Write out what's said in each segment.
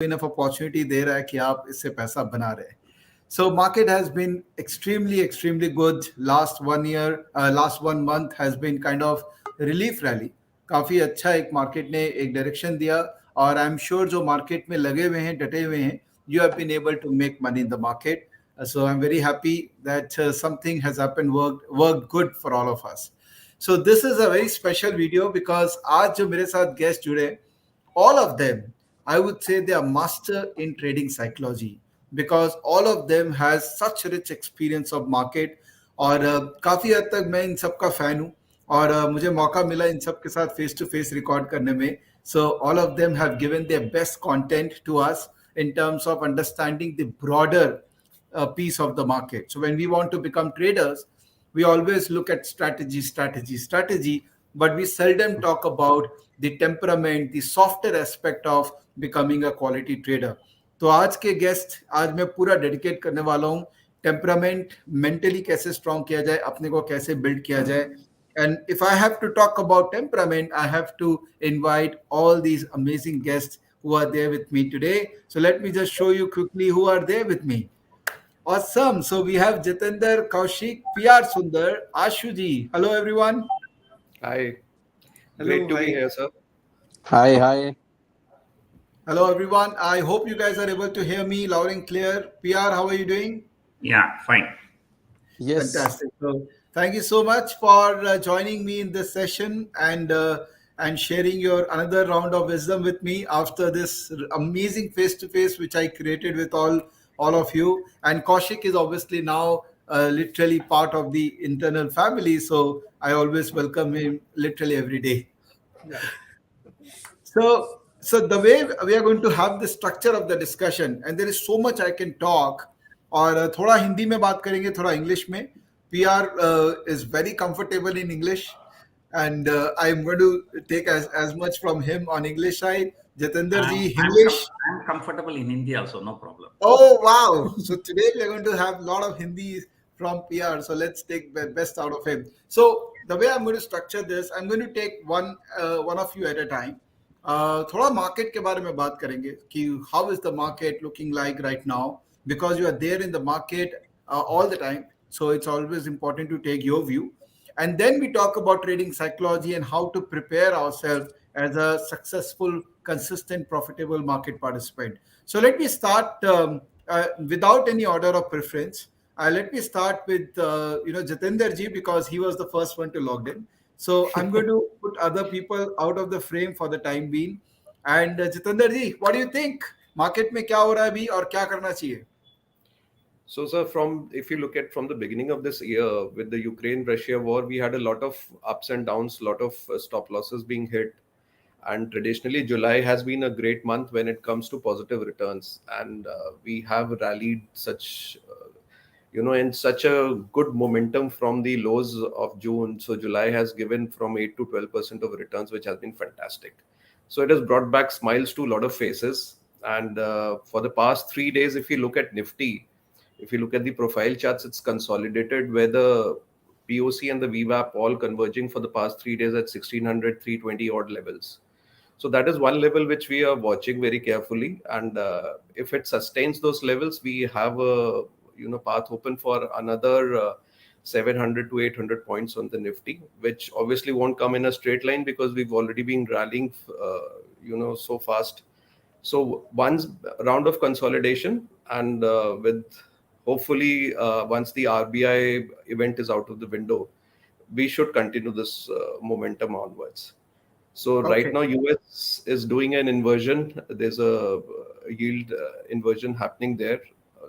enough opportunity दे रहा है कि आप इससे पैसा बना रहे हैं. So market has been extremely good. Last 1 year, last 1 month has been kind of relief rally. काफी अच्छा एक मार्केट ने एक डायरेक्शन दिया और आई एम श्योर जो मार्केट में लगे हुए हैं डटे हुए हैं you have been able to make money in the market. So I'm very happy that something has happened, worked good for all of us. So this is a very special video because आज जो मेरे साथ guest जुड़े, all of them, I would say they are master in trading psychology because all of them has such rich experience of market. और काफी हद तक मैं इन सब का फैन हूँ और मुझे मौका मिला इन सब के साथ फेस टू फेस रिकॉर्ड करने में. So all of them have given their best content to us in terms of understanding the broader piece of the market. So when we want to become traders, we always look at strategy, but we seldom talk about the temperament, the softer aspect of becoming a quality trader. तो आज के guest आज मैं पूरा dedicate करने वाला हूँ temperament, mentally कैसे स्ट्रॉन्ग किया जाए, अपने को कैसे बिल्ड किया जाए. And if I have to talk about temperament, I have to invite all these amazing guests who are there with me today. So let me just show you quickly who are there with me. Awesome. So we have Jitendder, Kaushik, P R Sundar, Ashu ji. Hello everyone. Hi. Hello, Great to hi. be here, sir. Hi. Hello everyone. I hope you guys are able to hear me loud and clear. PR, how are you doing? Yeah, fine. Yes. Fantastic. So thank you so much for joining me in this session and sharing your another round of wisdom with me after this amazing face to face which I created with all of you. And Kaushik is obviously now literally part of the internal family, so I always welcome him literally every day. Yeah. So the way we are going to have the structure of the discussion, and there is so much I can talk. और थोड़ा हिंदी में बात करेंगे, थोड़ा English में. PR is very comfortable in English, and I am going to take as much from him on English side. Jitendder ji, English. I'm comfortable in Hindi also, no problem. Oh wow! So today we are going to have a lot of Hindi from PR. So let's take the best out of him. So the way I'm going to structure this, I'm going to take one of you at a time. थोड़ा market के बारे में बात करेंगे कि how is the market looking like right now, because you are there in the market all the time, so it's always important to take your view. And then we talk about trading psychology and how to prepare ourselves as a successful, consistent, profitable market participant. So let me start without any order of preference. Let me start with Jitendder ji, because he was the first one to log in. So I'm going to put other people out of the frame for the time being. And Jitendder ji, what do you think? Market में क्या हो रहा है अभी और क्या करना चाहिए? So, sir, if you look at from the beginning of this year with the Ukraine-Russia war, we had a lot of ups and downs, lot of stop losses being hit. And traditionally, July has been a great month when it comes to positive returns. And we have rallied in such a good momentum from the lows of June. So July has given from 8 to 12% of returns, which has been fantastic. So it has brought back smiles to a lot of faces. And for the past 3 days, if you look at Nifty, if you look at the profile charts, it's consolidated where the POC and the VWAP all converging for the past 3 days at 1600, 320 odd levels. So that is one level which we are watching very carefully. And if it sustains those levels, we have a path open for another 700 to 800 points on the Nifty, which obviously won't come in a straight line because we've already been rallying, so fast. So one round of consolidation, and with hopefully once the RBI event is out of the window, we should continue this momentum onwards. So right now, US is doing an inversion. There's a yield inversion happening there.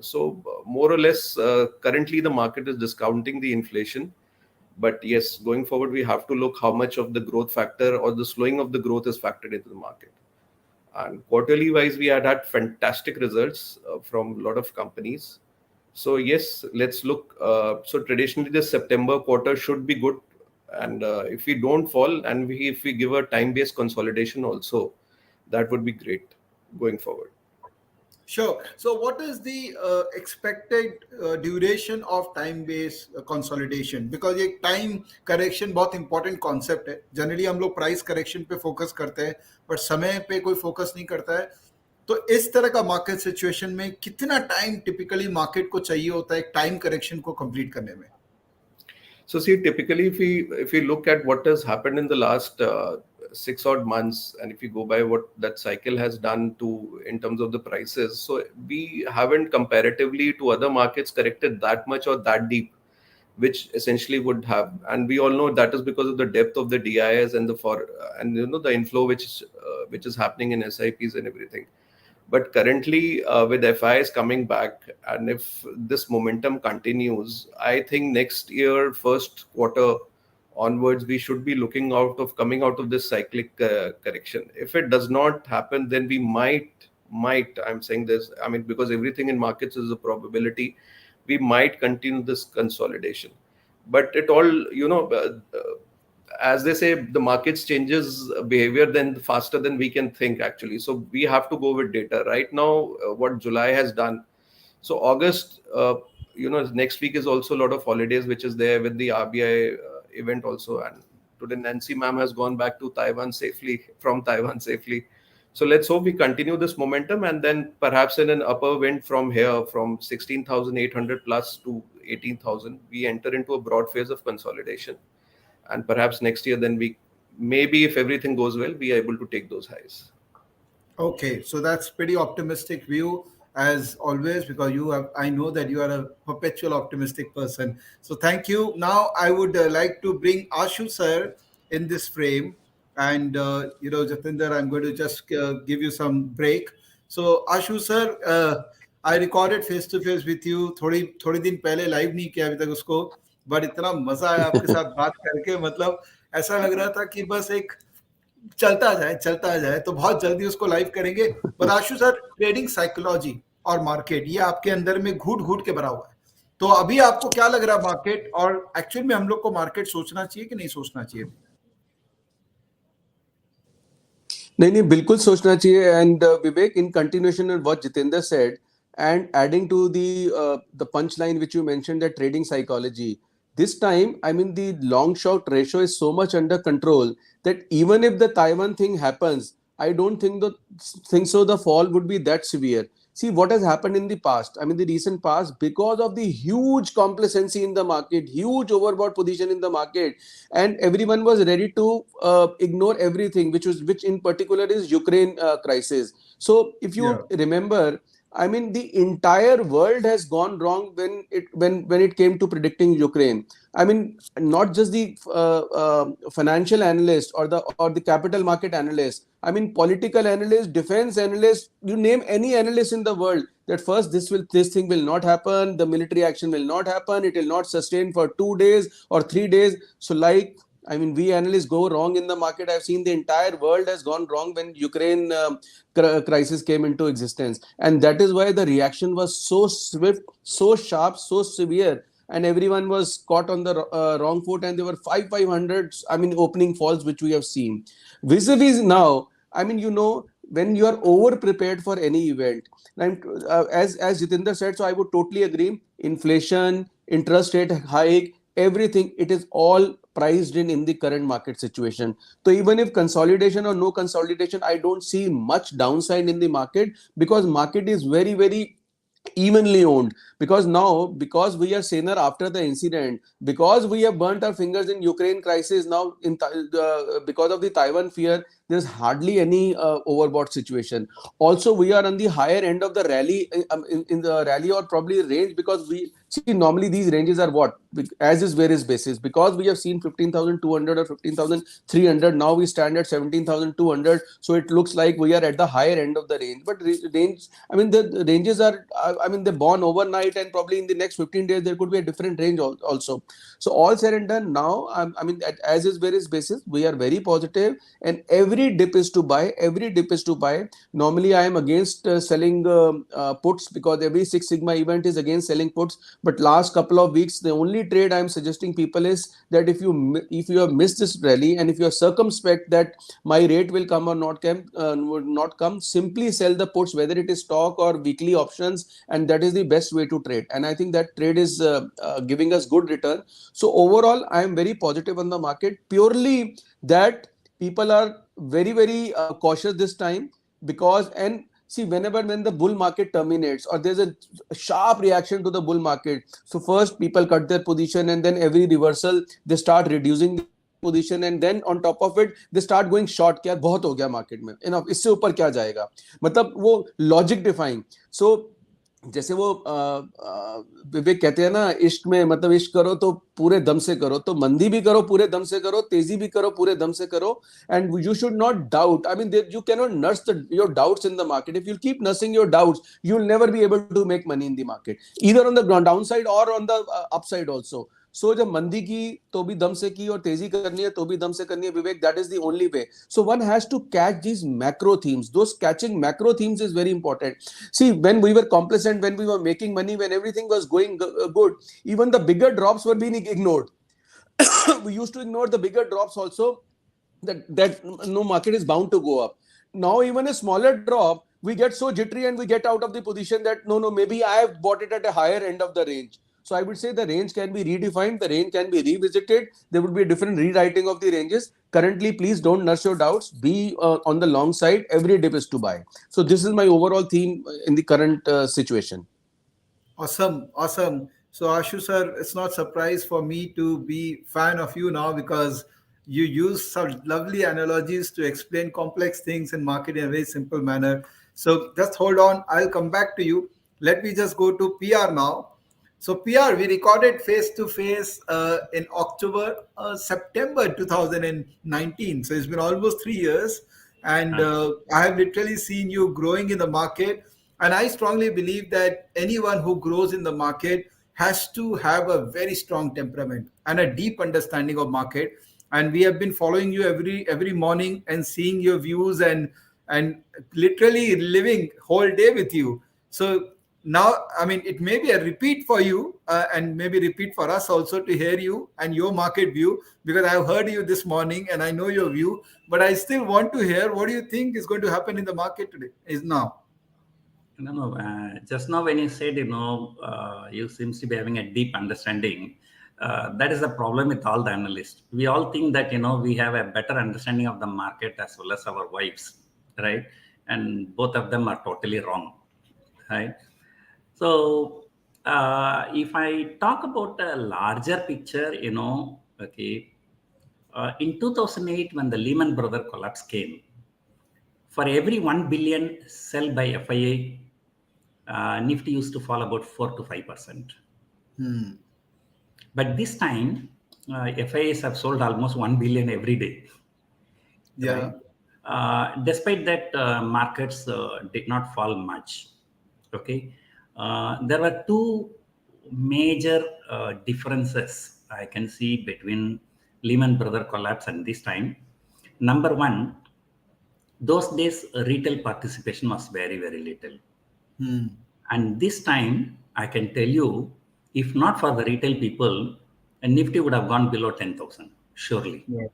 So more or less, currently the market is discounting the inflation. But yes, going forward, we have to look how much of the growth factor or the slowing of the growth is factored into the market. And quarterly wise, we had fantastic results from a lot of companies. So yes, let's look. So traditionally, the September quarter should be good. And if we don't fall and if we give a time-based consolidation also, that would be great going forward. Sure. So what is the expected duration of time-based consolidation? Because ये time correction बहुत important concept है. Generally हम लोग price correction पे focus करते हैं, but समय पे कोई focus नहीं करता है. तो इस तरह का मार्केट सिचुएशन में कितना टाइम टिपिकली मार्केट को चाहिए होता है एक टाइम करेक्शन को कंप्लीट करने में? So see, typically, if we look at what has happened in the last 6 odd months, and if you go by what that cycle has done to in terms of the prices, so we haven't comparatively to other markets corrected that much or that deep, which essentially would have, and we all know that is because of the depth of the DIs and and the inflow which is happening in SIPs and everything. But currently, with FIs coming back, and if this momentum continues, I think next year, first quarter onwards, we should be looking coming out of this cyclic correction. If it does not happen, then we might, I'm saying this, I mean, because everything in markets is a probability, we might continue this consolidation. But it all, as they say, the markets changes behavior then faster than we can think actually. So we have to go with data right now. What July has done. So August, next week is also a lot of holidays, which is there with the RBI event also. And today Nancy ma'am has gone back to Taiwan safely, from Taiwan safely. So let's hope we continue this momentum, and then perhaps in an upper wind from here, from 16,800 plus to 18,000, we enter into a broad phase of consolidation. And perhaps next year, then we maybe, if everything goes well, be able to take those highs. Okay, so that's pretty optimistic view as always, because I know that you are a perpetual optimistic person. So thank you. Now I would like to bring Ashu sir in this frame, and Jitendder, I'm going to just give you some break. So Ashu sir, I recorded face to face with you थोड़ी दिन पहले, live नहीं किया अभी तक उसको, but इतना मजा आया आपके साथ बात करके, मतलब ऐसा लग रहा था कि बस एक चलता जाए, तो बहुत जल्दी उसको लाइव करेंगे. But Ashu sir, trading psychology और मार्केट, ये आपके अंदर में घूट घूट के भरा हुआ है. तो अभी आपको क्या लग रहा है मार्केट, और एक्चुअल में हम लोग को मार्केट सोचना चाहिए कि नहीं सोचना चाहिए? नहीं, बिल्कुल सोचना चाहिए. And Vivek, in continuation of what Jitendra said, and adding to the punchline which you mentioned, that trading psychology, this time, I mean, the long short ratio is so much under control that even if the Taiwan thing happens, I don't think so the fall would be that severe. See what has happened in the past, I mean the recent past, because of the huge complacency in the market, huge overbought position in the market, and everyone was ready to ignore everything, which in particular is Ukraine crisis. So if you remember, I mean, the entire world has gone wrong when it came to predicting Ukraine. I mean, not just the financial analyst or the capital market analyst. I mean, political analysts, defense analysts, you name any analyst in the world, that first this thing will not happen, the military action will not happen, it will not sustain for 2 days or 3 days. So I mean, we analysts go wrong in the market. I've seen the entire world has gone wrong when Ukraine crisis came into existence. And that is why the reaction was so swift, so sharp, so severe. And everyone was caught on the wrong foot. And there were 500, I mean, opening falls, which we have seen. Vis-a-vis now, I mean, when you are over-prepared for any event, and as Jitendra said, so I would totally agree, inflation, interest rate hike, everything, it is all priced in the current market situation. So even if consolidation or no consolidation, I don't see much downside in the market, because market is very, very evenly owned. Because we are saner after the incident, because we have burnt our fingers in Ukraine crisis, now because of the Taiwan fear, there's hardly any overbought situation. Also, we are on the higher end of the rally, in the rally or probably range, because we see normally these ranges are what, as is various basis, because we have seen 15,200 or 15,300, now we stand at 17,200, so it looks like we are at the higher end of the range. But range, I mean, the ranges are, I mean, they're born overnight, and probably in the next 15 days there could be a different range also. So all said and done, now I mean, as is various basis, we are very positive, and every dip is to buy. Normally I am against selling puts, because every Six Sigma event is against selling puts. But last couple of weeks, the only trade I am suggesting people is that if you have missed this rally, and if you are circumspect that my rate will come or not come, simply sell the puts, whether it is stock or weekly options, and that is the best way to trade. And I think that trade is giving us good return. So overall, I am very positive on the market, purely that people are very, very cautious this time, because, and see, when the bull market terminates or there's a sharp reaction to the bull market, so first people cut their position, and then every reversal they start reducing the position, and then on top of it they start going short. क्या बहुत हो गया market में, enough, इससे ऊपर क्या जाएगा, मतलब वो लॉजिक डिफाइंग. सो जैसे वो विवेक कहते हैं ना, इश्क में मतलब इश्क करो तो पूरे दम से करो, तो मंदी भी करो पूरे दम से करो, तेजी भी करो पूरे दम से करो. And you should not doubt. I mean, you cannot nurse your doubts in the market. If you keep nursing your doubts, you'll never be able to make money in the market, either on the downside or on the upside also. So जब मंदी की तो भी दम से की और तेजी करनी है तो भी दम से करनी है, विवेक, that is the only way. So one has to catch these macro themes. Those catching macro themes is very important. See, when we were complacent, when we were making money, when everything was going good, even the bigger drops were being ignored. We used to ignore the bigger drops also, that no, market is bound to go up. Now even a smaller drop, we get so jittery and we get out of the position that no, maybe I have bought it at a higher end of the range. So I would say the range can be redefined, the range can be revisited. There would be a different rewriting of the ranges. Currently, please don't nurse your doubts. Be on the long side. Every dip is to buy. So this is my overall theme in the current situation. Awesome, awesome. So Ashu sir, it's not surprise for me to be fan of you now, because you use some lovely analogies to explain complex things in market in a very simple manner. So just hold on, I'll come back to you. Let me just go to PR now. So PR, we recorded face to face in September 2019. So it's been almost 3 years, and I have literally seen you growing in the market. And I strongly believe that anyone who grows in the market has to have a very strong temperament and a deep understanding of market. And we have been following you every morning and seeing your views and literally living whole day with you. So now, I mean, it may be a repeat for you and maybe repeat for us also to hear you and your market view, because I've heard you this morning and I know your view, but I still want to hear what do you think is going to happen in the market today is now. No. Just now when you said, you seems to be having a deep understanding. That is the problem with all the analysts. We all think that, we have a better understanding of the market as well as our wives, right? And both of them are totally wrong, right? So if I talk about a larger picture, okay, in 2008, when the Lehman Brothers collapse came, for every 1 billion sell by FIA, Nifty used to fall about 4 to 5%. But this time, FIAs have sold almost 1 billion every day. Yeah. Right? Despite that, markets did not fall much. Okay. There were two major differences I can see between Lehman Brothers collapse and this time. Number one, those days retail participation was very, very little. And this time, I can tell you, if not for the retail people, Nifty would have gone below 10,000, surely. Yeah.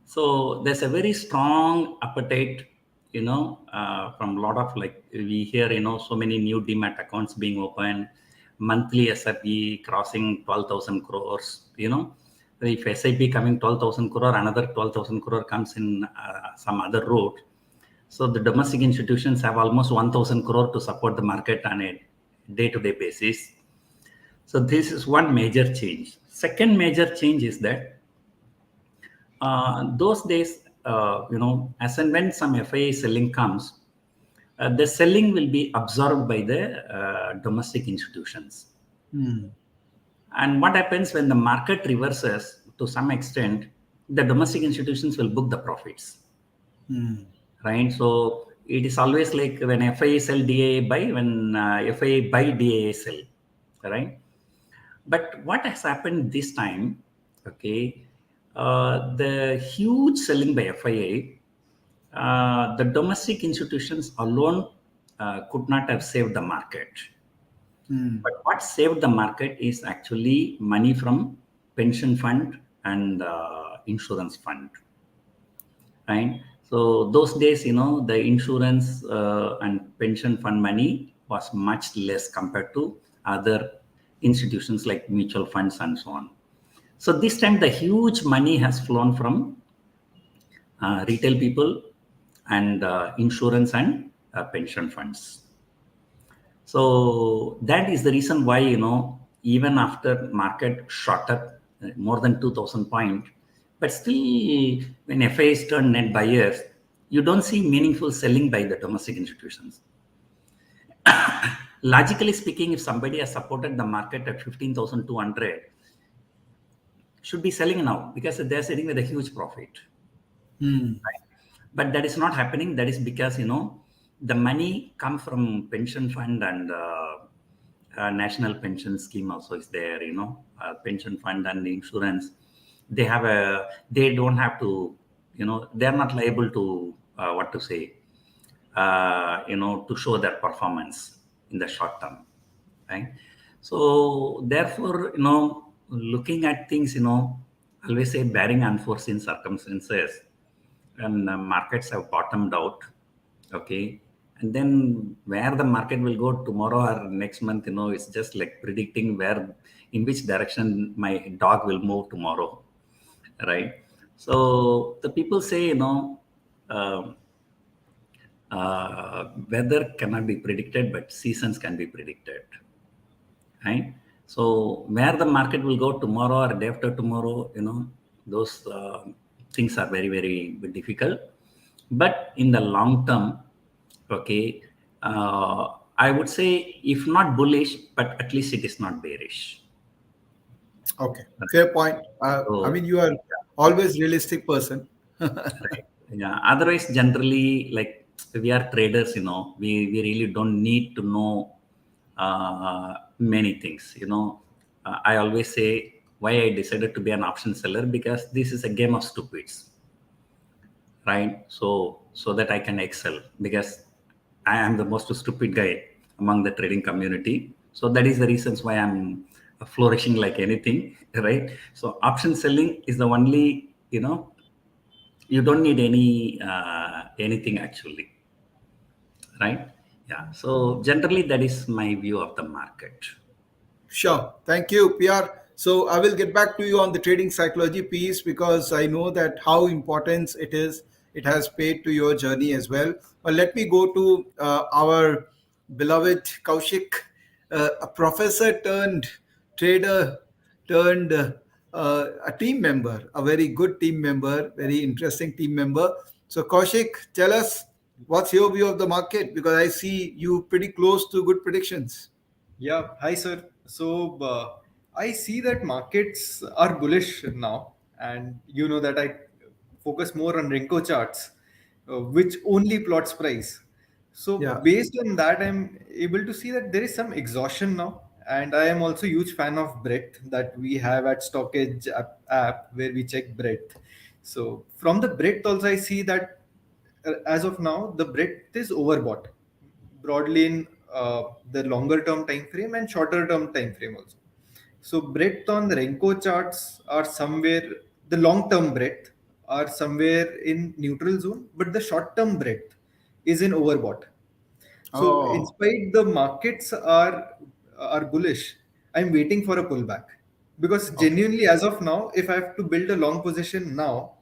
So there's a very strong appetite, from a lot of, like, we hear, so many new demat accounts being opened, monthly SIP crossing 12,000 crores, if SIP coming 12,000 crore, another 12,000 crore comes in some other route. So the domestic institutions have almost 1,000 crore to support the market on a day-to-day basis. So this is one major change. Second major change is that those days, as and when some FIA selling comes, the selling will be absorbed by the domestic institutions. And what happens when the market reverses to some extent, the domestic institutions will book the profits. Right? So it is always like when FIA sell DAA buy, when FIA buy DAA sell, right? But what has happened this time, okay, the huge selling by FIA, the domestic institutions alone could not have saved the market. But what saved the market is actually money from pension fund and insurance fund, right? So those days, the insurance and pension fund money was much less compared to other institutions like mutual funds and so on. So this time the huge money has flown from retail people and insurance and pension funds. So that is the reason why, even after market shot up more than 2000 points, but still when FIs turn net buyers, you don't see meaningful selling by the domestic institutions. Logically speaking, if somebody has supported the market at 15,200, should be selling now because they're sitting with a huge profit. Right? But that is not happening. That is because, the money comes from pension fund and national pension scheme also is there, pension fund and insurance. They don't have to, they're not liable to, to show their performance in the short term, right? So therefore, looking at things, always say barring unforeseen circumstances, and markets have bottomed out, okay, and then where the market will go tomorrow or next month, it's just like predicting in which direction my dog will move tomorrow, right? So the people say, weather cannot be predicted, but seasons can be predicted, right? So where the market will go tomorrow or day after tomorrow, those things are very, very difficult. But in the long term, okay, I would say if not bullish, but at least it is not bearish. Okay, fair point. So, I mean, you are always realistic person. right. Yeah. Otherwise, generally, like we are traders, we really don't need to know many things. I always say why I decided to be an option seller, because this is a game of stupids, right? So that I can excel, because I am the most stupid guy among the trading community. So that is the reasons why I'm flourishing like anything, right? So option selling is the only, you don't need anything actually, right? Yeah. So generally, that is my view of the market. Sure. Thank you, PR. So I will get back to you on the trading psychology piece because I know that how important it is. It has paid to your journey as well. But let me go to our beloved Kaushik, a professor turned trader turned a team member, a very good team member, very interesting team member. So Kaushik, tell us what's your view of the market, because I see you pretty close to good predictions. Yeah, hi sir. So I see that markets are bullish now, and you know that I focus more on Renko charts, which only plots price. So Yeah. based on that, I'm able to see that there is some exhaustion now, and I am also a huge fan of breadth that we have at Stockage app where we check breadth. So from the breadth also, I see that as of now the breadth is overbought broadly in the longer term time frame and shorter term time frame also. So breadth on the Renko charts are somewhere, the long term breadth are somewhere in neutral zone, but the short term breadth is in overbought. So in Oh, spite the markets are bullish, I'm waiting for a pullback because okay. genuinely as of now, if I have to build a long position now,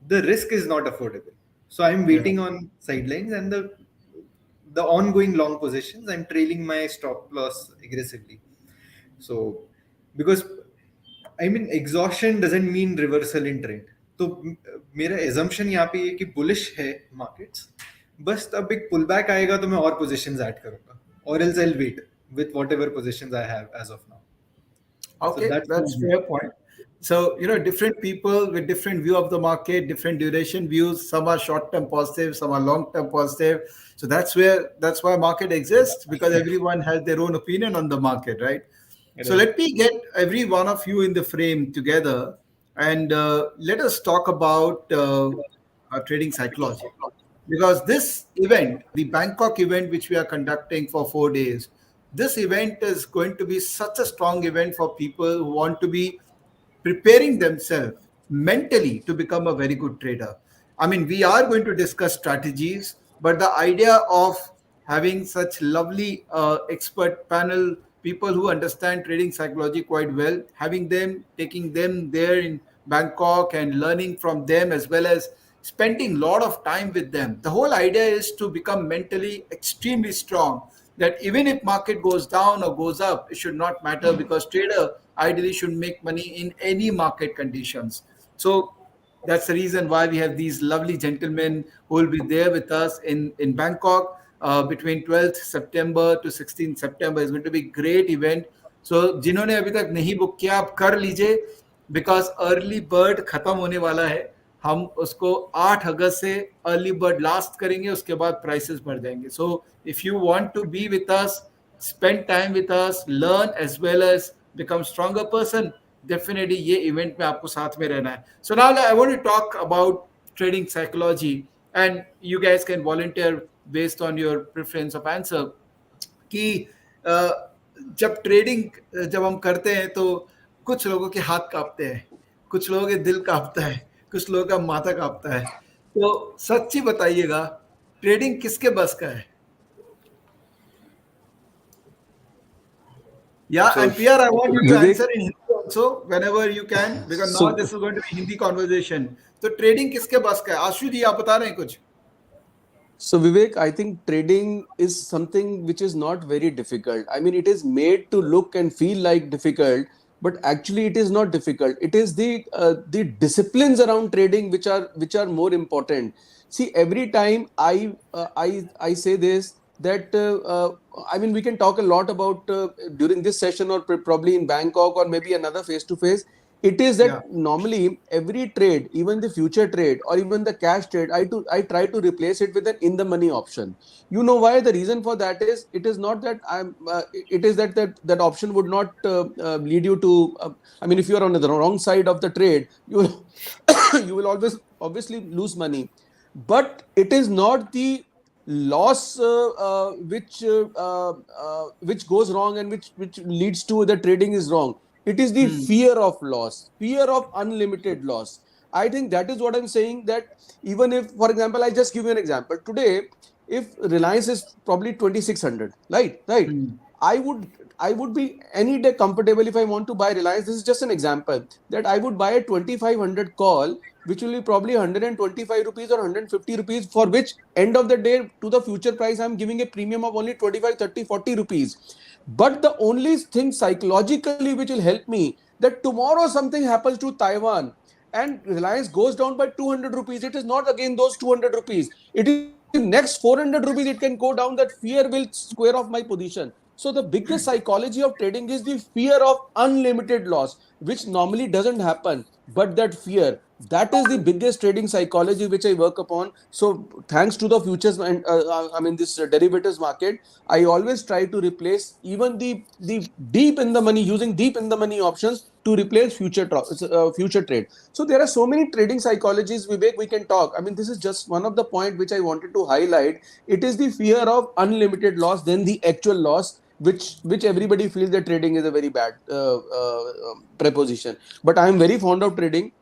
the risk is not affordable. So I'm Yeah. waiting on sidelines and the ongoing long positions. I'm trailing my stop loss aggressively. So because I mean exhaustion doesn't mean reversal in trend. तो मेरा assumption यहाँ पे ये कि bullish है markets, बस अब एक pullback आएगा तो मैं और positions add करूँगा, or else I'll wait with whatever positions I have as of now. So Okay, that's my that's view. fair point. So, different people with different view of the market, different duration views. Some are short-term positive, some are long-term positive. So that's why market exists, because everyone has their own opinion on the market, right? So Right. let me get every one of you in the frame together, and let us talk about trading psychology. Because this event, the Bangkok event, which we are conducting for 4 days, this event is going to be such a strong event for people who want to be preparing themselves mentally to become a very good trader. I mean, we are going to discuss strategies, but the idea of having such lovely expert panel, people who understand trading psychology quite well, having them, taking them there in Bangkok and learning from them, as well as spending a lot of time with them. The whole idea is to become mentally extremely strong, that even if market goes down or goes up, it should not matter, because trader ideally should make money in any market conditions. So that's the reason why we have these lovely gentlemen who will be there with us in Bangkok between 12th September to 16th September. It's going to be a great event. So जिन्होंने अभी तक नहीं book किया, आप कर लीजिए, because early bird खत्म होने वाला है. हम उसको 8 अगस्त से अर्ली बर्ड लास्ट करेंगे, उसके बाद प्राइसेस बढ़ जाएंगे. So if you want to be with us, spend time with us, learn as well as become stronger person, definitely ये इवेंट में आपको साथ में रहना है. So now I want to talk about trading psychology, and you guys can volunteer based on your preference of answer. कि जब हम करते हैं तो कुछ लोगों के हाथ कांपते हैं, कुछ लोगों के दिल कांपता है, कुछ लोगों का माथा कांपता है. तो सच्ची बताइएगा, ट्रेडिंग किसके बस का है? Yeah, and PR, I want you to Vivek, answer in Hindi also whenever you can, because now this is going to be Hindi conversation. तो ट्रेडिंग किसके बस का है? आशु जी, आप बता रहे हैं कुछ? So Vivek, I think trading is something which is not very difficult. I mean, it is made to look and feel like difficult, but actually it is not difficult. It is the disciplines around trading which are more important. See, every time I say this, that I mean, we can talk a lot about during this session, or probably in Bangkok, or maybe another face to face. It is that normally every trade, even the future trade or even the cash trade, I try to replace it with an in the money option. You know why? The reason for that is, it is not that it is that option would not lead you to. I mean, if you are on the wrong side of the trade, you will you will always obviously lose money. But it is not the loss which goes wrong and which leads to the trading is wrong. It is the fear of loss, fear of unlimited loss. I think that is what I'm saying, that even if, for example, I just give you an example. Today, if Reliance is probably 2600, right? I would be any day comfortable if I want to buy Reliance. This is just an example, that I would buy a 2500 call, which will be probably 125 rupees or 150 rupees, for which end of the day to the future price I'm giving a premium of only 25, 30, 40 rupees. But the only thing psychologically which will help me, that tomorrow something happens to Taiwan and Reliance goes down by 200 rupees. It is not again those 200 rupees. It is next 400 rupees it can go down. That fear will square off my position. So the biggest psychology of trading is the fear of unlimited loss, which normally doesn't happen. But that fear, that is the biggest trading psychology which I work upon. So thanks to the futures and I mean this derivatives market, I always try to replace even the deep in the money, using deep in the money options to replace future trade. So there are so many trading psychologies, Vivek, we can talk. I mean, this is just one of the point which I wanted to highlight. It is the fear of unlimited loss, then the actual loss, which everybody feels that trading is a very bad preposition. But I am very fond of trading.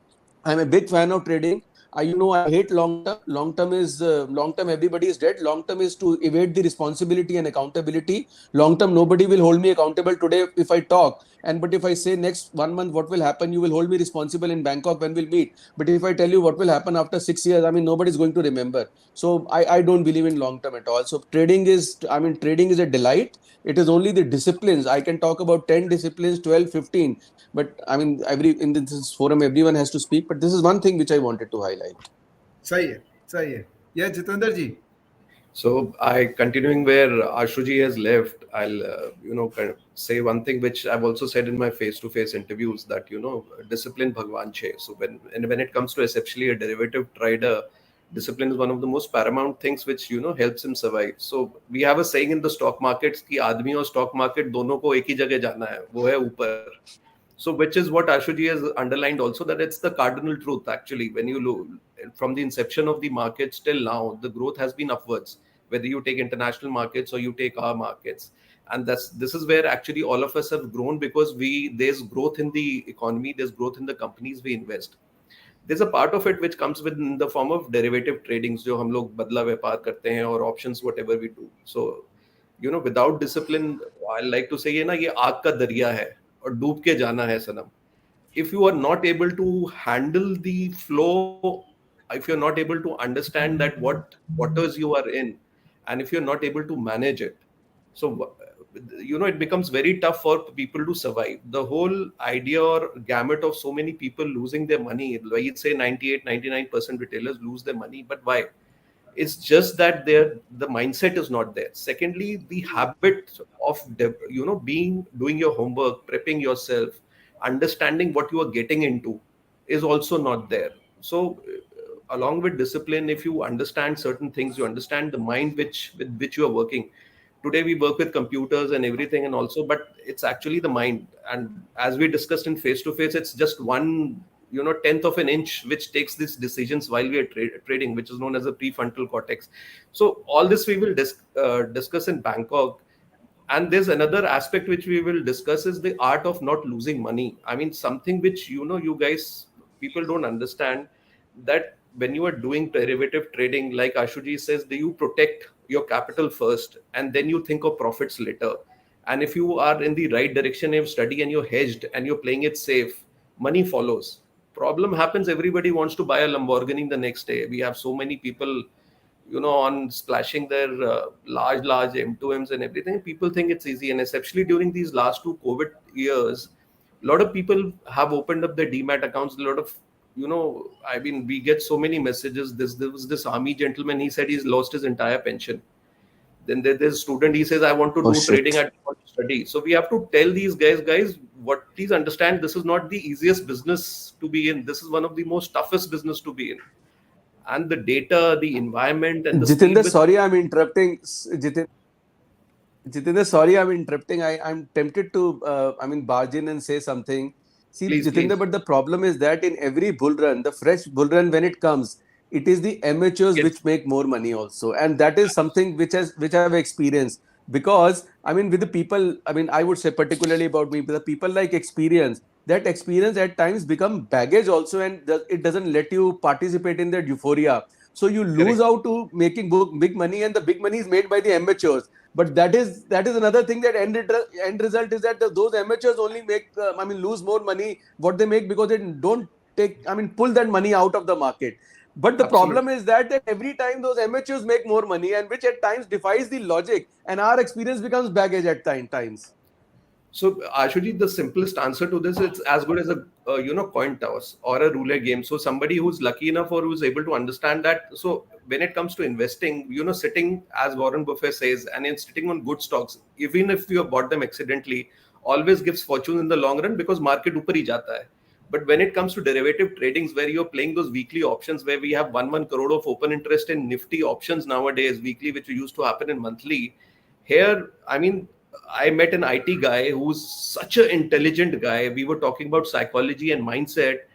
I'm a big fan of trading. I hate long term. Long term is everybody is dead. Long term is to evade the responsibility and accountability. Long term, nobody will hold me accountable today if I talk. But if I say next 1 month what will happen, you will hold me responsible in Bangkok when we'll meet. But if I tell you what will happen after 6 years, I mean, nobody's going to remember. So I don't believe in long term at all. So trading is a delight. It is only the disciplines. I can talk about 10 disciplines, 12, 15. But I mean, in this forum, everyone has to speak. But this is one thing which I wanted to highlight. सही है. Yeah, Jitendra ji. So continuing where Ashuji has left, I'll kind of say one thing which I've also said in my face-to-face interviews, that discipline Bhagwan che. So when it comes to essentially a derivative trader, discipline is one of the most paramount things which helps him survive. So we have a saying in the stock markets कि आदमी और stock market दोनों को एक ही जगह जाना है, वो है ऊपर. So which is what Ashuji has underlined also, that it's the cardinal truth actually. When you look from the inception of the markets till now, the growth has been upwards, whether you take international markets or you take our markets. And this is where actually all of us have grown, because there's growth in the economy, there's growth in the companies we invest. There's a part of it which comes within the form of derivative tradings, जो हम लोग बदला व्यापार करते हैं, or options, whatever we do. So without discipline, I like to say ये ना, ये आग का दरिया है और डूब के जाना है सनम. If you are not able to handle the flow if you're not able to understand that what waters you are in, and if you're not able to manage it, so it becomes very tough for people to survive. The whole idea or gamut of so many people losing their money, like you'd say 98-99% retailers lose their money, but why? It's just that the mindset is not there. Secondly, the habit of doing your homework, prepping yourself, understanding what you are getting into is also not there. So along with discipline, if you understand certain things, you understand the mind with which you are working. Today we work with computers and everything, and also, but it's actually the mind. And as we discussed in face to face, it's just one tenth of an inch which takes these decisions while we are trading, which is known as the prefrontal cortex. So all this we will discuss in Bangkok. And there's another aspect which we will discuss is the art of not losing money. I mean, something which you guys, people don't understand, that when you are doing derivative trading, like Ashuji says, do you protect your capital first and then you think of profits later? And if you are in the right direction, you've studied and you're hedged and you're playing it safe, money follows. Problem happens, everybody wants to buy a Lamborghini the next day. We have so many people on splashing their large M2Ms and everything. People think it's easy, and especially during these last 2 COVID years, a lot of people have opened up their demat accounts. A lot of I mean, we get so many messages. There was this army gentleman, he said he's lost his entire pension. Then there's a student, he says, I want to Oh, do shit. trading, I want to study. So we have to tell these guys, please understand, this is not the easiest business to be in. This is one of the most toughest business to be in. And the data, the environment, and the speed Jitendra, with sorry, I'm interrupting. Jitendra, sorry, I'm interrupting. I'm tempted to, barge in and say something. See, please, Jitendra, but the problem is that in every bull run, the fresh bull run, when it comes, it is the amateurs yes, which make more money also, and that is something which I've experienced. Because with the people, I would say particularly about me, the people like experience. That experience at times become baggage also, and it doesn't let you participate in that euphoria. So you lose correct. out to making big money, and the big money is made by the amateurs. But that is another thing, that end result is that those amateurs only make lose more money what they make, because they don't pull that money out of the market. But the Absolutely. problem is that every time those amateurs make more money, and which at times defies the logic, and our experience becomes baggage at times. So, Ashuji, the simplest answer to this, it's as good as a coin toss or a roulette game. So somebody who's lucky enough or who's able to understand that. So when it comes to investing, sitting, as Warren Buffett says, and in sitting on good stocks, even if you have bought them accidentally, always gives fortune in the long run, because market upar hi jata hai. But when it comes to derivative tradings, where you're playing those weekly options, where we have 1 crore of open interest in nifty options nowadays weekly, which used to happen in monthly. Here, I met an IT guy who's such an intelligent guy. We were talking about psychology and mindset.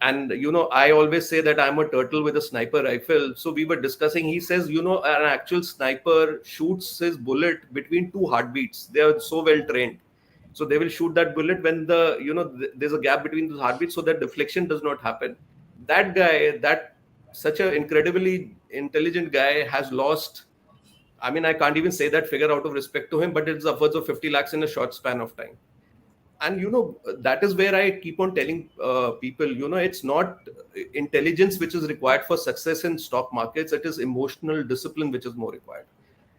And, I always say that I'm a turtle with a sniper rifle. So we were discussing, he says, an actual sniper shoots his bullet between two heartbeats. They are so well trained. So they will shoot that bullet when there's a gap between those heartbeats, so that deflection does not happen. That guy, such an incredibly intelligent guy, has lost, I can't even say that figure out of respect to him, but it's upwards of 50 lakhs in a short span of time. And that is where I keep on telling people, it's not intelligence which is required for success in stock markets. It is emotional discipline which is more required.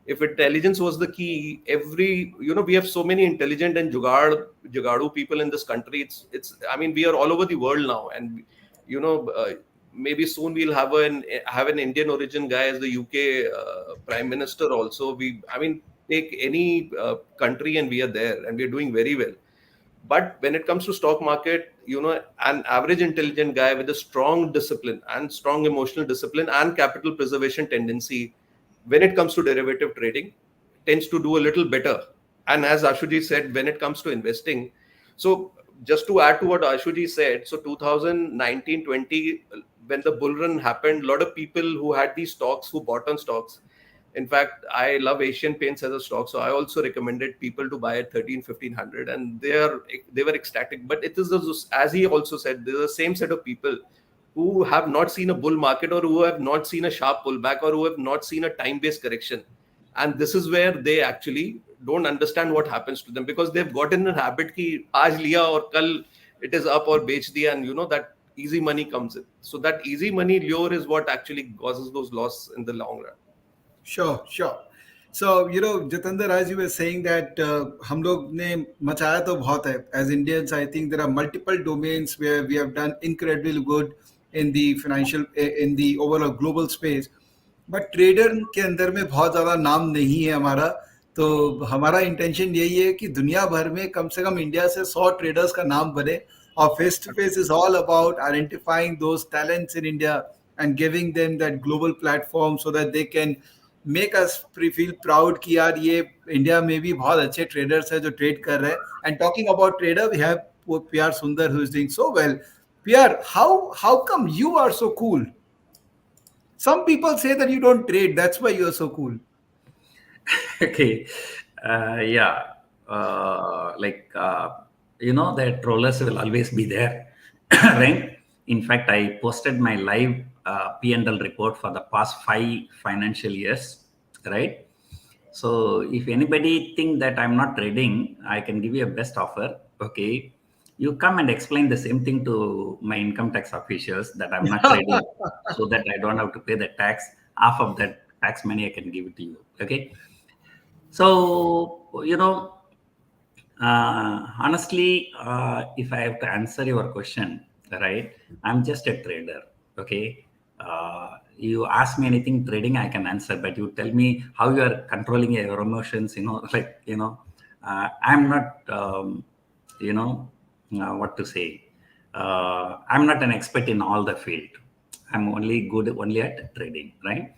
If intelligence was the key, we have so many intelligent and jugadu people in this country. We are all over the world now, and maybe soon we'll have an Indian origin guy as the UK prime minister also. Take any country and we are there, and we are doing very well. But when it comes to stock market, an average intelligent guy with a strong discipline and strong emotional discipline and capital preservation tendency, when it comes to derivative trading, tends to do a little better. And as Ashuji said, when it comes to investing, so just to add to what Ashuji said, so 2019-20, when the bull run happened, a lot of people who had these stocks, who bought on stocks. In fact, I love Asian Paints as a stock, so I also recommended people to buy at 13,000-15,000, and they were ecstatic. But it is, as he also said, there's the same set of people who have not seen a bull market, or who have not seen a sharp pullback, or who have not seen a time-based correction. And this is where they actually don't understand what happens to them, because they've gotten a habit ki aaj liya aur kal it is up or bech diya, and that easy money comes in. So that easy money lure is what actually causes those losses in the long run. Sure, sure. So, Jitendra, as you were saying that हम लोग ने मचाया तो बहुत है. As Indians, I think there are multiple domains where we have done incredibly good in the in the overall global space. But trader के अंदर में बहुत ज़्यादा नाम नहीं है हमारा. तो हमारा इंटेंशन यही है कि दुनिया भर में कम से कम इंडिया से 100 ट्रेडर्स का नाम बने. और face to face is all about identifying those talents in India and giving them that global platform so that they can make us feel proud कि यार ये इंडिया में भी बहुत अच्छे ट्रेडर्स हैं जो ट्रेड कर रहे हैं. And talking about trader we have P R Sundar who is doing so well. P R, how come you are so cool? Some people say that you don't trade, that's why you're so cool. Okay. Yeah. The trollers will always be there, right? In fact, I posted my live P&L report for the past 5 financial years, right? So if anybody think that I'm not trading, I can give you a best offer. Okay. You come and explain the same thing to my income tax officials that I'm not trading so that I don't have to pay the tax. Half of that tax money I can give it to you. Okay. So, honestly, if I have to answer your question, right, I'm just a trader. Okay. You ask me anything trading, I can answer, but you tell me how you are controlling your emotions, I'm not, what to say. I'm not an expert in all the field. I'm only good at trading, right?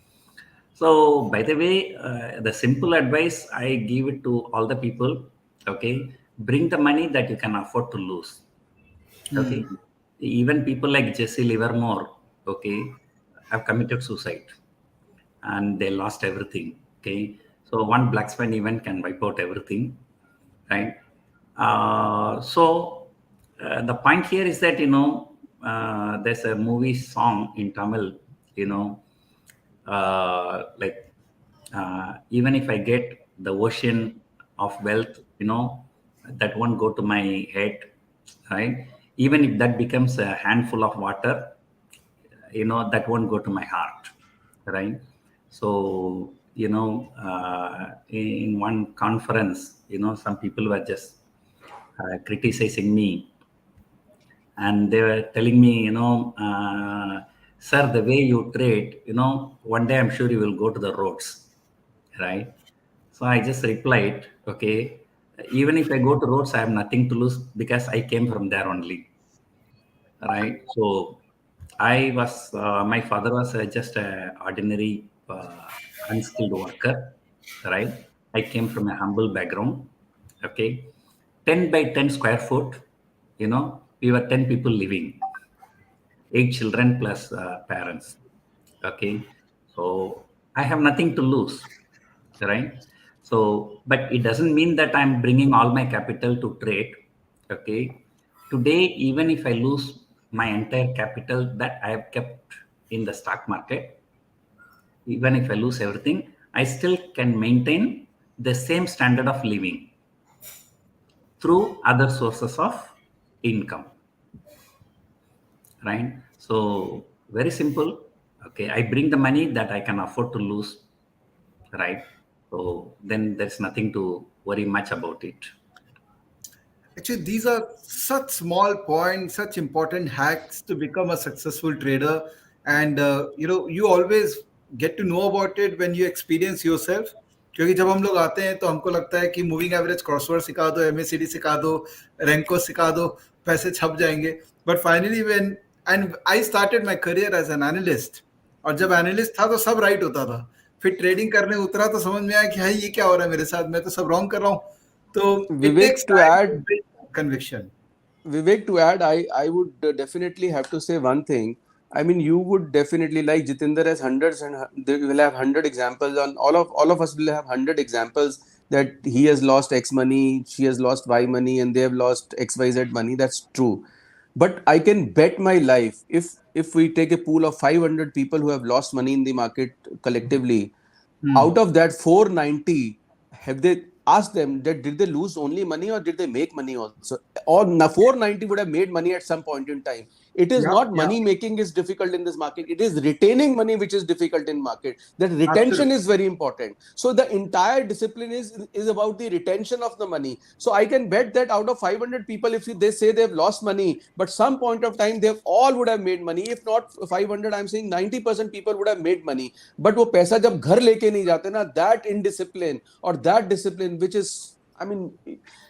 So, by the way, the simple advice I give it to all the people, okay, bring the money that you can afford to lose, okay? Even people like Jesse Livermore, okay, have committed suicide and they lost everything, okay? So, one black swan event can wipe out everything, right? The point here is that, there's a movie song in Tamil, even if I get the ocean of wealth, that won't go to my head, right? Even if that becomes a handful of water, that won't go to my heart, right? So, in one conference, some people were just criticizing me. And they were telling me, sir, the way you trade, one day I'm sure you will go to the roads, right? So I just replied, okay, even if I go to roads, I have nothing to lose because I came from there only, right? So my father was just an ordinary, unskilled worker, right? I came from a humble background, okay? 10 by 10 square foot, we were 10 people living, 8 children plus parents. Okay. So I have nothing to lose, right? So, but it doesn't mean that I'm bringing all my capital to trade. Okay. Today, even if I lose my entire capital that I have kept in the stock market, even if I lose everything, I still can maintain the same standard of living through other sources of income, right? So very simple. Okay, I bring the money that I can afford to lose, right? So then there's nothing to worry much about it. Actually, these are such small points, such important hacks to become a successful trader. And, you always get to know about it when you experience yourself. क्योंकि जब हम लोग आते हैं तो हमको लगता है कि मूविंग एवरेज क्रॉसवर्ड सिखा दो, एमएसीडी सिखा दो, रेंको सिखा दो, पैसे छप जाएंगे. But finally and I started my career as an analyst. और जब एनालिस्ट था तो सब राइट होता था. फिर ट्रेडिंग करने उतरा तो समझ में आया कि भाई ये क्या हो रहा है मेरे साथ, मैं तो सब रॉन्ग कर रहा हूँ. So Vivek, to add conviction. Vivek, to add, I would definitely have to say one thing. I mean, you would definitely, like Jitendra has hundreds, and they will have 100 examples. On all of us will have 100 examples that he has lost X money, she has lost Y money, and they have lost XYZ money. That's true. But I can bet my life, if we take a pool of 500 people who have lost money in the market collectively, out of that 490, have they asked them that did they lose only money or did they make money also? Or 490 would have made money at some point in time. It is Yeah, not yeah. money making is difficult in this market. It is retaining money which is difficult in market. That retention Absolutely. is very important. So the entire discipline is about the retention of the money. So I can bet that out of 500 people, if they say they've lost money, but some point of time they've all would have made money. If not 500, I'm saying 90% people would have made money. But वो पैसा जब घर लेके नहीं जाते ना, that indiscipline or that discipline, which is, I mean,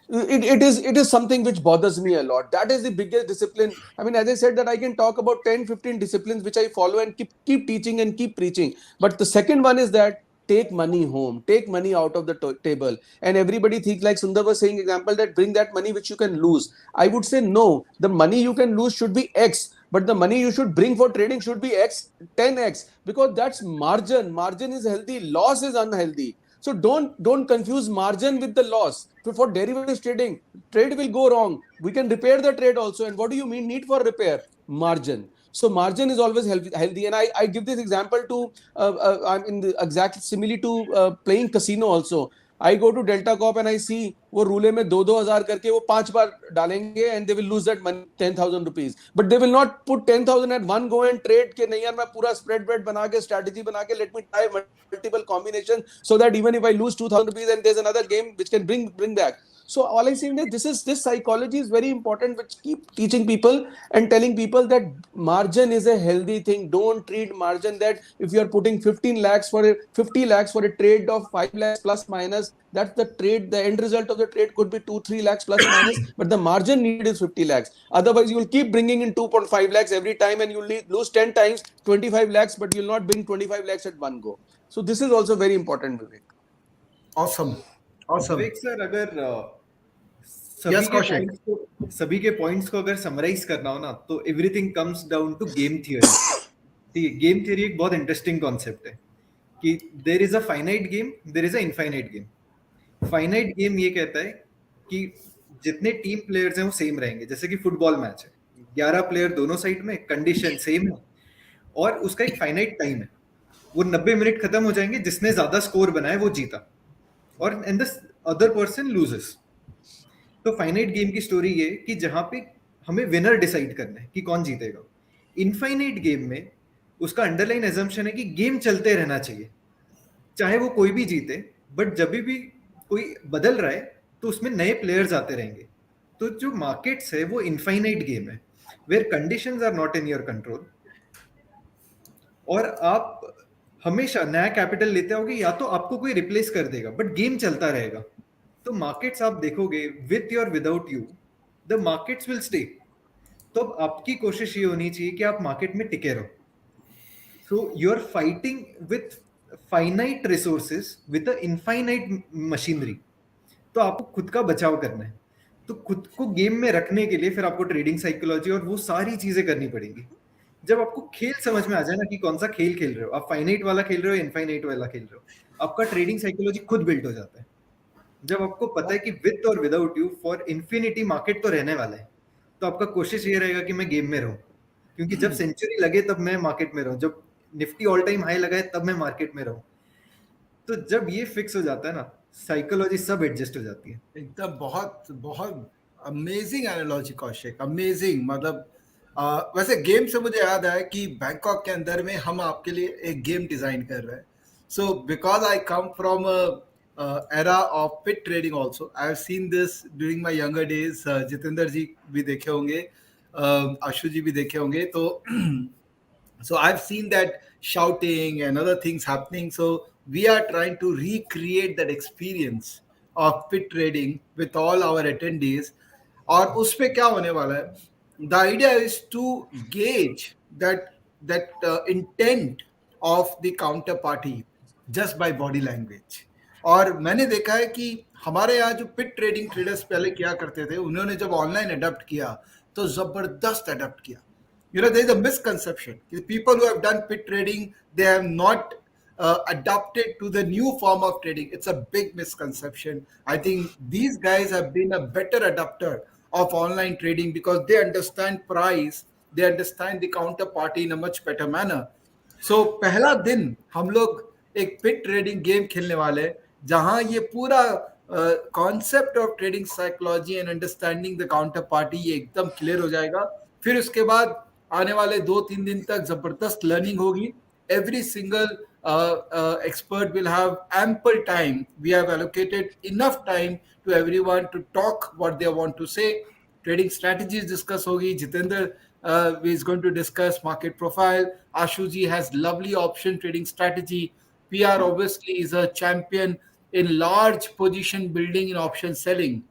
it is something which bothers me a lot. That is the biggest discipline. I mean, as I said, that I can talk about 10, 15 disciplines which I follow and keep teaching and keep preaching. But the second one is that take money home, take money out of the table. And everybody thinks, like Sundar was saying, example, that bring that money which you can lose. I would say no. The money you can lose should be X, but the money you should bring for trading should be X, 10X, because that's margin. Margin is healthy, loss is unhealthy. So don't confuse margin with the loss. For derivatives trading, trade will go wrong. We can repair the trade also. And what do you mean need for repair? Margin. So margin is always healthy. And I give this example to I'm in the exact simile to playing casino also. I go to Delta Corp and I see वो रूले में 2,000 करके वो 5 बार डालेंगे and they will lose that money 10,000 rupees. But they will not put 10,000 at one go and trade के नहीं यार मैं पूरा spread bet बना के strategy बना के let me try multiple combinations so that even if I lose 2,000 rupees and there's another game which can bring back. So all I'm saying is this psychology is very important, which keep teaching people and telling people that margin is a healthy thing. Don't treat margin that if you are putting 15 lakhs for a 50 lakhs for a trade of 5 lakhs plus minus, that's the trade. The end result of the trade could be 2-3 lakhs plus minus, but the margin needed is 50 lakhs. Otherwise, you will keep bringing in 2.5 lakhs every time and you'll lose 10 times 25 lakhs, but you'll not bring 25 lakhs at one go. So this is also very important, Vivek. Awesome. Awesome. Vivek sir, अगर Yes, Kaushik. सभी के points को अगर summarise करना हो ना, तो everything comes down to game theory. ठीक है, गेम थियरी एक बहुत इंटरेस्टिंग कॉन्सेप्ट है कि there is a finite game, there is a infinite game. Finite game ये कहता है कि जितने टीम प्लेयर्स हैं वो सेम रहेंगे. जैसे कि फुटबॉल मैच है, 11 प्लेयर दोनों साइड में, कंडीशन सेम है और उसका एक फाइनाइट टाइम है. वो 90 मिनट खत्म हो जाएंगे, जिसने ज्यादा स्कोर बनाए वो जीता और and the other person loses. तो फाइनाइट गेम की स्टोरी ये कि जहां पे हमें विनर डिसाइड करना है कि कौन जीतेगा. इनफाइनाइट गेम में उसका अंडरलाइन एजम्पशन है कि गेम चलते रहना चाहिए, चाहे वो कोई भी जीते, बट जब भी कोई बदल रहा है तो उसमें नए प्लेयर्स आते रहेंगे. तो जो मार्केट्स है वो इनफाइनाइट गेम है where conditions are not in your control और आप हमेशा नया कैपिटल लेते होगे या तो आपको कोई रिप्लेस कर देगा, बट गेम चलता रहेगा. तो मार्केट्स आप देखोगे विथ और without you the markets will stay. तो अब आपकी कोशिश ये होनी चाहिए कि आप मार्केट में टिके रहो. So you are fighting with finite resources with a infinite machinery. तो आपको खुद का बचाव करना है. तो खुद को गेम में रखने के लिए फिर आपको ट्रेडिंग साइकोलॉजी और वो सारी चीजें करनी पड़ेगी. जब आपको खेल समझ में आ जाए ना कि कौन सा खेल खेल रहे हो, आप फाइनाइट वाला खेल रहे हो, इनफाइनाइट वाला खेल रहे हो, आपका ट्रेडिंग साइकोलॉजी खुद बिल्ड हो जाता है. जब आपको पता है कि विद और without you for infinity market तो रहने वाला है, तो आपका कोशिश ये रहेगा कि मैं गेम में रहूं, क्योंकि जब सेंचुरी लगे तब मैं मार्केट में रहूं, जब निफ्टी ऑल टाइम हाई लगा है तब मैं मार्केट में रहूं. तो जब ये फिक्स हो जाता है ना, साइकोलॉजी सब एडजस्ट हो जाती है. एकदम बहुत बहुत अमेजिंग एनालॉजी कौशिक, अमेजिंग. मतलब वैसे गेम से मुझे याद आया कि बैंकॉक के अंदर में हम आपके लिए एक गेम डिजाइन कर रहे हैं. So because I come from era of pit trading also. I have seen this during my younger days. Jitendra ji भी देखे होंगे, आशु जी भी देखे होंगे. तो so I've seen that shouting and other things happening. So we are trying to recreate that experience of pit trading with all our attendees. और उस पे क्या होने वाला है? The idea is to gauge that intent of the counterparty just by body language. और मैंने देखा है कि हमारे यहाँ जो पिट ट्रेडिंग ट्रेडर्स पहले क्या करते थे, उन्होंने जब ऑनलाइन अडॉप्ट किया तो जबरदस्त अडॉप्ट किया. There is a misconception. People who have done pit trading, they have not adapted to the new form of trading. It's a big misconception. I think these guys have been a better adapter of online trading because they understand price, they understand the counterparty in a much better manner. So पहला दिन हम लोग एक पिट trading game खेलने वाले, जहां ये पूरा concept of trading psychology and understanding the counter party ये एकदम क्लियर हो जाएगा. फिर उसके बाद आने वाले 2-3 दिन तक जबरदस्त लर्निंग होगी. Every single expert will have ample time. We have allocated enough time to everyone to talk what they want to say. Trading strategies discuss hogi. Jitendra is going to discuss market profile. Ashuji has lovely option trading strategy. PR obviously is a champion in large position building in option selling.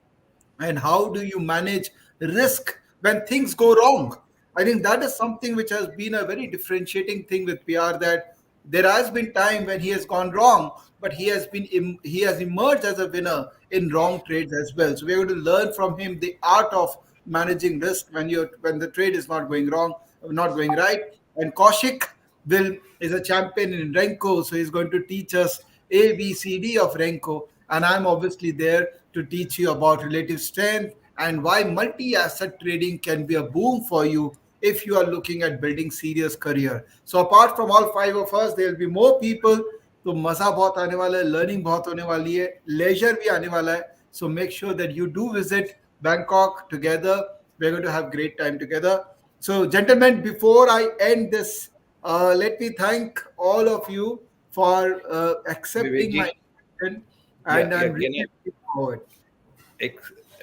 And how do you manage risk when things go wrong? I think that is something which has been a very differentiating thing with PR, that there has been time when he has gone wrong, but he has emerged as a winner in wrong trades as well. So we're going to learn from him the art of managing risk when the trade is not going wrong, not going right. And Kaushik will is a champion in Renko, so he's going to teach us A, B, C, D of Renko, and I'm obviously there to teach you about relative strength and why multi-asset trading can be a boom for you if you are looking at building serious career. So apart from all five of us, there will be more people. तो मजा बहुत आने वाला है, learning बहुत होने वाली है, लेजर भी आने वाला है. So make sure that you do visit Bangkok together. We're going to have great time together. So gentlemen, before I end this, let me thank all of you for accepting my Vivek invitation, yeah, and yeah, I'm really looking forward.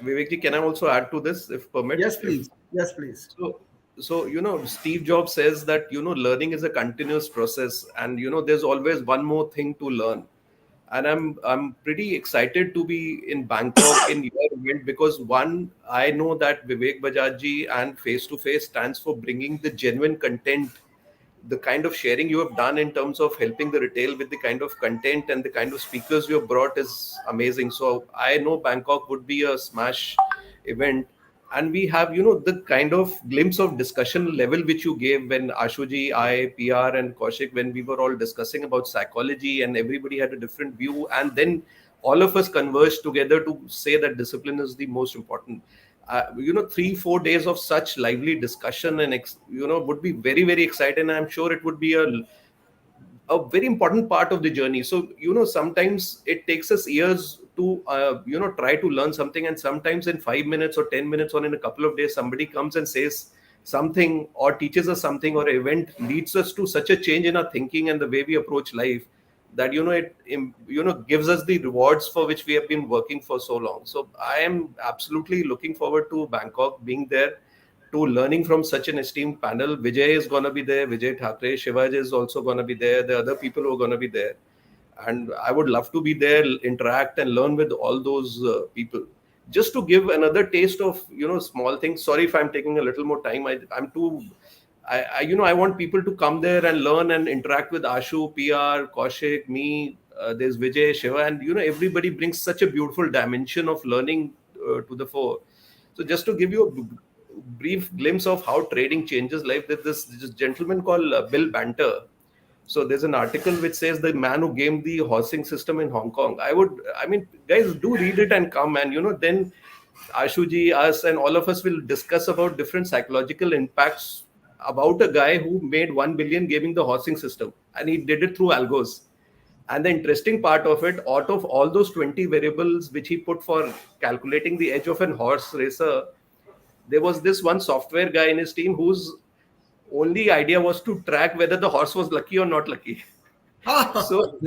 Vivek can I also add to this, if permit? Yes, please. Yes, please. So Steve Jobs says that learning is a continuous process, and there's always one more thing to learn. And I'm pretty excited to be in Bangkok in your event, because one, I know that Vivek Bajaj and Face to Face stands for bringing the genuine content. The kind of sharing you have done in terms of helping the retail with the kind of content and the kind of speakers you have brought is amazing. So I know Bangkok would be a smash event. And we have the kind of glimpse of discussion level which you gave when Ashuji, I, PR and Kaushik, when we were all discussing about psychology, and everybody had a different view, and then all of us converged together to say that discipline is the most important. 3-4 days of such lively discussion and would be very, very exciting. I'm sure it would be a very important part of the journey. So sometimes it takes us years to try to learn something, and sometimes in 5 minutes or 10 minutes or in a couple of days somebody comes and says something or teaches us something, or event leads us to such a change in our thinking and the way we approach life, that it gives us the rewards for which we have been working for so long. So I am absolutely looking forward to Bangkok, being there, to learning from such an esteemed panel. Vijay is going to be there, Vijay Thakre, Shivaj is also going to be there, the other people who are going to be there, and I would love to be there, interact and learn with all those people. Just to give another taste of small things. Sorry if I'm taking a little more time. I want people to come there and learn and interact with Ashu, PR, Kaushik, me. There's Vijay, Shiva, and everybody brings such a beautiful dimension of learning to the fore. So just to give you a brief glimpse of how trading changes life, there's this gentleman called Bill Banter. So there's an article which says the man who gamed the horsing system in Hong Kong. Guys, do read it and come, and then Ashuji, us, and all of us will discuss about different psychological impacts about a guy who made 1 billion gaming the horsing system, and he did it through algos. And the interesting part of it, out of all those 20 variables which he put for calculating the edge of an horse racer, there was this one software guy in his team whose only idea was to track whether the horse was lucky or not lucky. So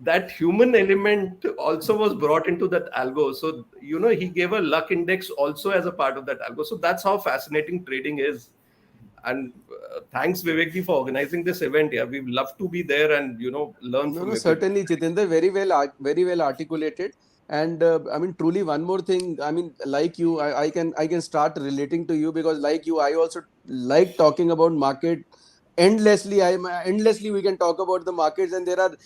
that human element also was brought into that algo. So he gave a luck index also as a part of that algo. So that's how fascinating trading is. And thanks Vivek for organizing this event. Yeah, we'd love to be there and learn from it. Certainly, Jitendra, very well articulated. And truly, one more thing. Like you, I can start relating to you, because like you, I also like talking about market endlessly. Endlessly we can talk about the markets, and there are,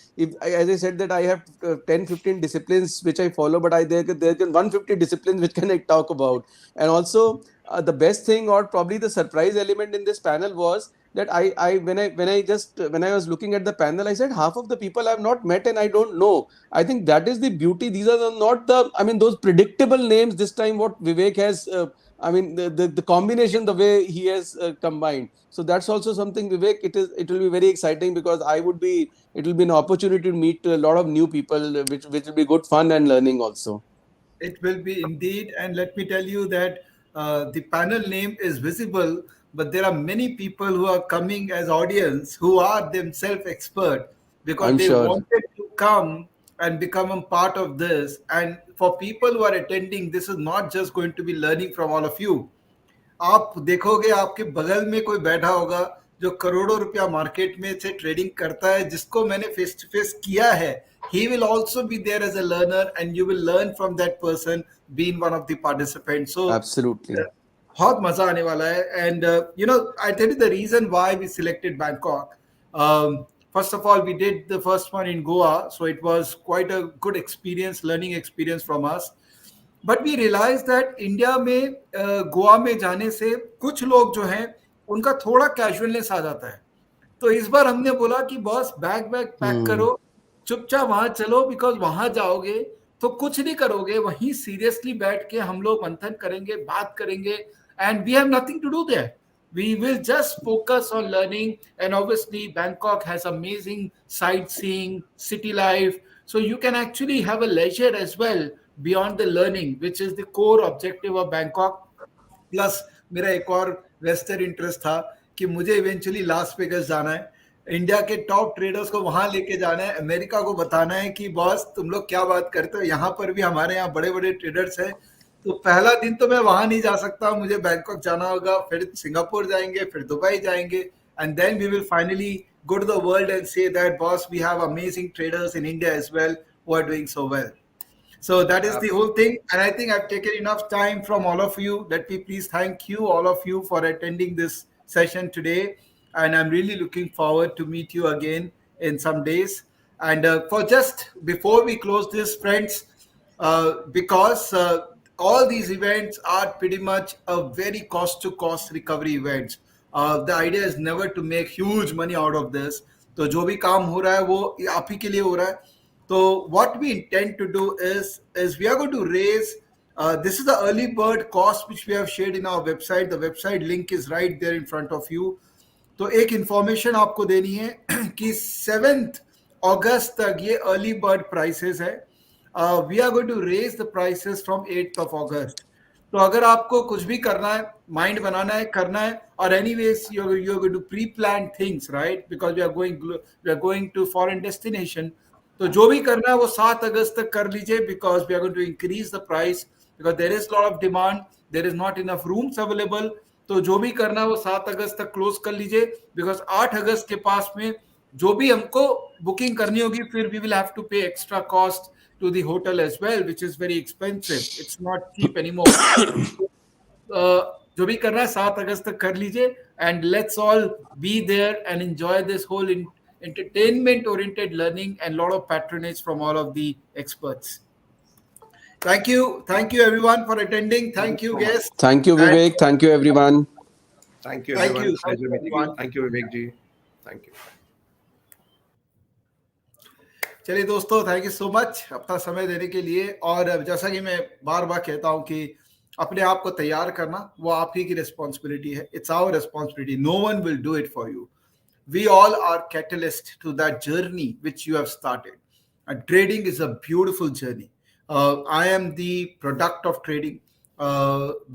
as I said, that I have 10-15 disciplines which I follow, but there can 150 disciplines which can I talk about. And also the best thing, or probably the surprise element in this panel, was that when I was looking at the panel, I said half of the people I have not met and I don't know. I think that is the beauty. These are not those predictable names. This time what Vivek has the combination, the way he has combined. So that's also something, Vivek. It will be very exciting, because it will be an opportunity to meet a lot of new people, which will be good fun and learning also. It will be indeed. And let me tell you that the panel name is visible but there are many people who are coming as audience who are themselves expert because I'm they sure. wanted to come and become a part of this. And for people who are attending, this is not just going to be learning from all of you. आप देखोगे आपके बगल में कोई बैठा होगा जो करोड़ों रुपया मार्केट में से ट्रेडिंग करता है, जिसको मैंने फेस टू फेस किया है. He will also be there as a learner, and you will learn from that person being one of the participants. So Absolutely. बहुत मजा आने वाला है. And I tell you the reason why we selected Bangkok. First of all, we did the first one in Goa, so it was quite a good experience, learning experience from us. But we realise that India में गोवा में जाने से कुछ लोग जो हैं उनका थोड़ा कैजुअलनेस आ जाता है. तो इस बार हमने बोला कि बॉस बैग पैक करो, चुपचाप वहां चलो, बिकॉज वहां जाओगे तो कुछ नहीं करोगे, वहीं सीरियसली बैठ के हम लोग मंथन करेंगे, बात करेंगे, and we have nothing to do there. We will just focus on learning, and obviously Bangkok has amazing sightseeing, city life, so you can actually have a leisure as well beyond the learning, which is the core objective of Bangkok. Plus मेरा एक और Wester interest था कि मुझे eventually Las Vegas जाना है, India के top traders को वहां लेके जाना है, अमेरिका को बताना है कि बॉस तुम लोग क्या बात करते हो, यहाँ पर भी हमारे यहाँ बड़े बड़े ट्रेडर्स हैं. तो पहला दिन तो मैं वहां नहीं जा सकता, मुझे बैंकॉक जाना होगा, फिर सिंगापुर जाएंगे, फिर दुबई जाएंगे, and then we will finally go to the world and say that boss, we have amazing traders in India as well who are doing so well. So that is the whole thing, and I think I've taken enough time from all of you. Let me please thank you, all of you, for attending this session today, and I'm really looking forward to meet you again in some days. And for just before we close this, friends, because all these events are pretty much a very cost-to-cost recovery events. The idea is never to make huge money out of this. तो जो भी काम हो रहा है वो आप ही के लिए हो रहा है. So what we intend to do is we are going to raise, this is the early bird cost which we have shared in our website. The website link is right there in front of you. तो एक information आपको देनी है कि 7th August तक ये early bird prices है. We are going to raise the prices from 8th of August. तो अगर आपको कुछ भी करना है, माइंड बनाना है, करना है, और anyways you are going to pre plan things, right, because we are going to foreign destination. तो जो भी करना है वो 7 अगस्त तक कर लीजिए, because we are going to increase the price, because there is lot of demand, there is not enough rooms available. तो जो भी करना है वो 7 अगस्त तक क्लोज कर लीजिए, बिकॉज 8 अगस्त के पास में जो भी हमको बुकिंग करनी होगी, फिर वी विल हैव टू पे extra cost to the hotel as well, which is very expensive. It's not cheap anymore. जो भी करना है 7 अगस्त तक कर लीजिए, and let's all be there and enjoy this whole entertainment oriented learning and lot of patronage from all of the experts. Thank you everyone for attending. Thank you guests. Thank you Vivek, thank you everyone. Thank you everyone. Thank you everyone. Thank you Vivek ji. Thank you. चलिए दोस्तों, thank you so much अपना समय देने के लिए. और जैसा कि मैं बार बार कहता हूं कि अपने आप को तैयार करना वो आप ही की रिस्पॉन्सिबिलिटी है. It's our responsibility. No one will do it for you. We all are catalyst to that journey which you have started. Trading is a beautiful journey. I am the product of trading.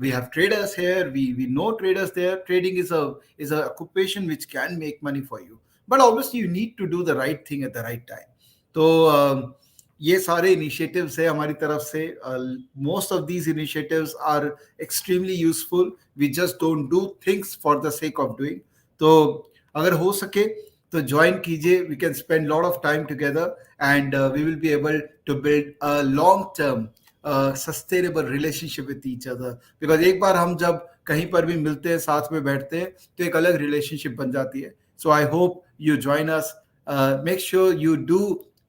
We have traders here. We know traders there. Trading is a occupation which can make money for you, but obviously you need to do the right thing at the right time. तो ये सारे initiatives है हमारी तरफ से. Most of these initiatives are extremely useful. We just don't do things for the sake of doing. तो अगर हो सके तो ज्वाइन कीजिए. We can spend lot of time together and we will be able to build a long term sustainable relationship with each other. Because एक बार हम जब कहीं पर भी मिलते हैं, साथ में बैठते हैं, तो एक अलग रिलेशनशिप बन जाती है. So I hope you join us. Make sure you do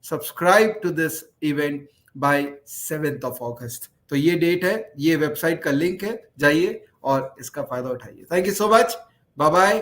subscribe to this event by 7th of August. तो ये डेट है, ये वेबसाइट का लिंक है, जाइए और इसका फायदा उठाइए. Thank you so much. Bye bye.